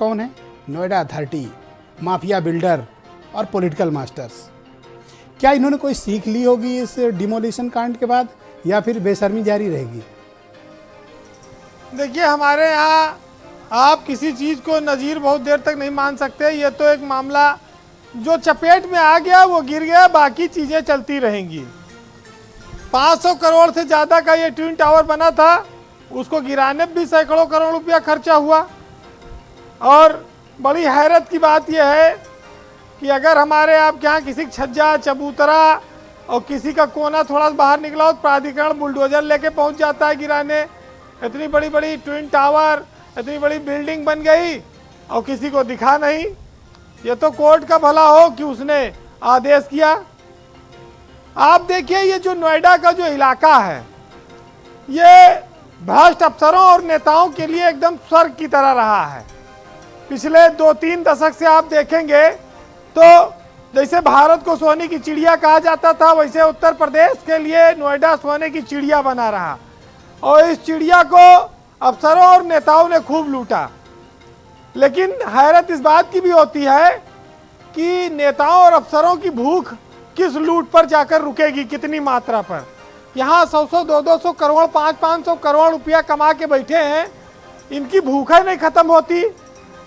कौन है? Noida authority, mafia builder और पॉलिटिकल मास्टर्स। क्या इन्होंने कोई सीख ली होगी इस डिमोलिशन कांड के बाद, या फिर बेशर्मी जारी रहेगी? देखिए, हमारे यहाँ आप किसी चीज़ को नज़ीर बहुत देर तक नहीं मान सकते। ये तो एक मामला जो चपेट में आ गया वो गिर गया, बाकी चीज़ें चलती रहेंगी। 500 करोड़ से ज़्यादा का ये ट्विन टावर बना था, उसको गिराने में भी सैकड़ों करोड़ रुपया खर्चा हुआ। और बड़ी हैरत की बात यह है कि अगर हमारे आपके यहाँ किसी छज्जा चबूतरा और किसी का कोना थोड़ा सा बाहर निकला हो तो प्राधिकरण बुलडोजर लेके पहुंच जाता है गिराने। इतनी बड़ी बड़ी ट्विन टावर, इतनी बड़ी बिल्डिंग बन गई और किसी को दिखा नहीं। ये तो कोर्ट का भला हो कि उसने आदेश किया। आप देखिए, ये जो नोएडा का जो इलाका है, ये भ्रष्ट अफसरों और नेताओं के लिए एकदम स्वर्ग की तरह रहा है। पिछले 2-3 दशक से आप देखेंगे तो जैसे भारत को सोने की चिड़िया कहा जाता था, वैसे उत्तर प्रदेश के लिए नोएडा सोने की चिड़िया बना रहा। और इस चिड़िया को अफसरों और नेताओं ने खूब लूटा। लेकिन हैरत इस बात की भी होती है कि नेताओं और अफसरों की भूख किस लूट पर जाकर रुकेगी, कितनी मात्रा पर। यहाँ 100-100, 200-200 करोड़, 500-500 करोड़ रुपया कमा के बैठे हैं, इनकी भूख नहीं खत्म होती।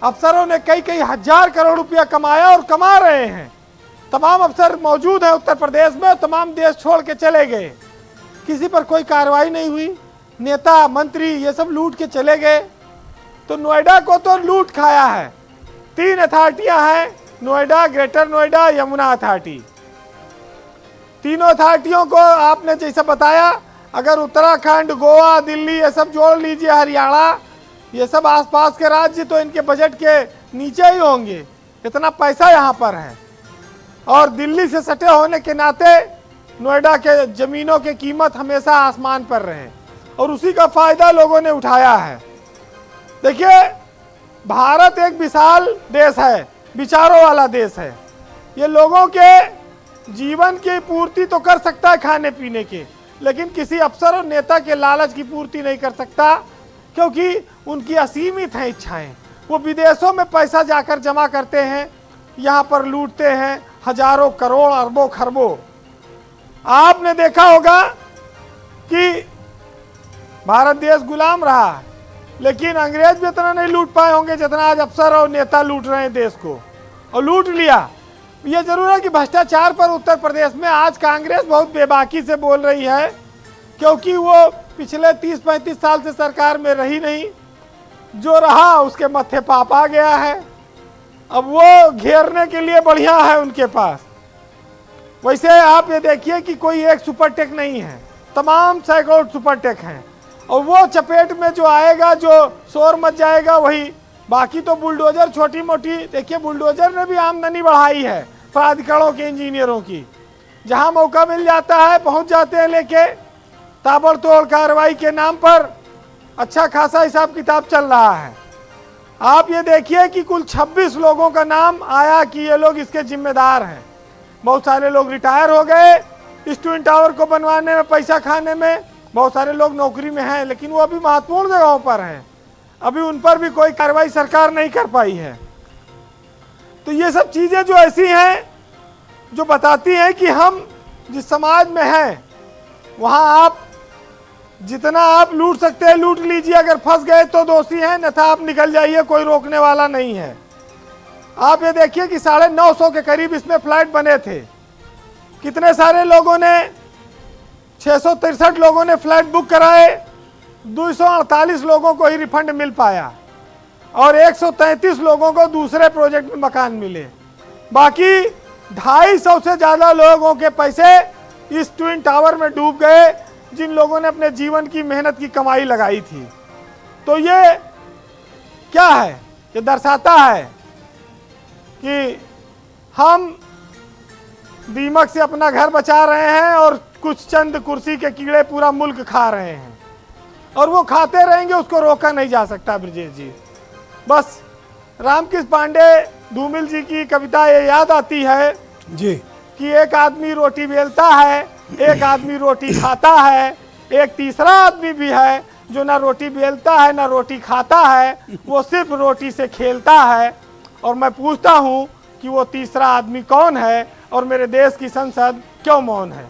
अफसरों ने कई हजार करोड़ रुपया कमाया और कमा रहे हैं। तमाम अफसर मौजूद हैं उत्तर प्रदेश में, तमाम देश छोड़ के चले गए, किसी पर कोई कार्रवाई नहीं हुई। नेता मंत्री ये सब लूट के चले गए। तो नोएडा को तो लूट खाया है। 3 अथॉरिटियां हैं, नोएडा, ग्रेटर नोएडा, यमुना अथॉरिटी। तीनों अथॉरिटियों को आपने जैसा बताया, अगर उत्तराखंड, गोवा, दिल्ली ये सब जोड़ लीजिए, हरियाणा, ये सब आसपास के राज्य, तो इनके बजट के नीचे ही होंगे। इतना पैसा यहाँ पर है। और दिल्ली से सटे होने के नाते नोएडा के जमीनों की कीमत हमेशा आसमान पर रहे और उसी का फायदा लोगों ने उठाया है। देखिए, भारत एक विशाल देश है, विचारों वाला देश है। ये लोगों के जीवन की पूर्ति तो कर सकता है खाने पीने के, लेकिन किसी अफसर और नेता के लालच की पूर्ति नहीं कर सकता, क्योंकि उनकी असीमित हैं इच्छाएं। वो विदेशों में पैसा जाकर जमा करते हैं, यहाँ पर लूटते हैं हजारों करोड़, अरबों खरबों। आपने देखा होगा कि भारत देश गुलाम रहा, लेकिन अंग्रेज भी इतना नहीं लूट पाए होंगे जितना आज अफसर और नेता लूट रहे हैं देश को, और लूट लिया। ये जरूर है कि भ्रष्टाचार पर उत्तर प्रदेश में आज कांग्रेस बहुत बेबाकी से बोल रही है, क्योंकि वो पिछले 30-35 साल से सरकार में रही नहीं। जो रहा उसके मत्थे पाप आ गया है, अब वो घेरने के लिए बढ़िया है उनके पास। वैसे आप ये देखिए कि कोई एक सुपरटेक नहीं है, तमाम सैकड़ों सुपरटेक हैं, और वो चपेट में जो आएगा, जो शोर मच जाएगा वही। बाकी तो बुलडोजर छोटी मोटी, देखिए बुलडोजर ने भी आमदनी बढ़ाई है प्राधिकरणों के इंजीनियरों की। जहां मौका मिल जाता है पहुंच जाते हैं लेके, ताबड़तोड़ कार्रवाई के नाम पर अच्छा खासा हिसाब किताब चल रहा है। आप ये देखिए कि कुल 26 लोगों का नाम आया कि ये लोग इसके जिम्मेदार हैं। बहुत सारे लोग रिटायर हो गए इस ट्विन टावर को बनवाने में, पैसा खाने में। बहुत सारे लोग नौकरी में हैं, लेकिन वो अभी महत्वपूर्ण जगहों पर हैं, अभी उन पर भी कोई कार्रवाई सरकार नहीं कर पाई है। तो ये सब चीजें जो ऐसी हैं जो बताती हैं कि हम जिस समाज में हैं वहां आप जितना आप लूट सकते हैं लूट लीजिए, अगर फंस गए तो दोषी हैं, अन्यथा आप निकल जाइए, कोई रोकने वाला नहीं है। आप ये देखिए कि 950 के करीब इसमें फ्लैट बने थे। कितने सारे लोगों ने, 663 लोगों ने फ्लैट बुक कराए, 248 लोगों को ही रिफंड मिल पाया और 133 लोगों को दूसरे प्रोजेक्ट में मकान मिले। बाकी 250 से ज्यादा लोगों के पैसे इस ट्विन टावर में डूब गए, जिन लोगों ने अपने जीवन की मेहनत की कमाई लगाई थी। तो ये क्या है? ये दर्शाता है कि हम दीमक से अपना घर बचा रहे हैं और कुछ चंद कुर्सी के कीड़े पूरा मुल्क खा रहे हैं, और वो खाते रहेंगे, उसको रोका नहीं जा सकता। ब्रजेश जी, बस रामकृष्ण पांडे धूमिल जी की कविता ये याद आती है जी कि एक आदमी रोटी बेलता है, एक आदमी रोटी खाता है, एक तीसरा आदमी भी है जो ना रोटी बेलता है ना रोटी खाता है, वो सिर्फ रोटी से खेलता है। और मैं पूछता हूँ कि वो तीसरा आदमी कौन है और मेरे देश की संसद क्यों मौन है।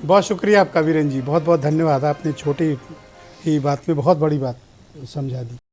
बहुत शुक्रिया आपका वीरेन जी, बहुत बहुत धन्यवाद। आपने छोटी ही बात में बहुत बड़ी बात समझा दी।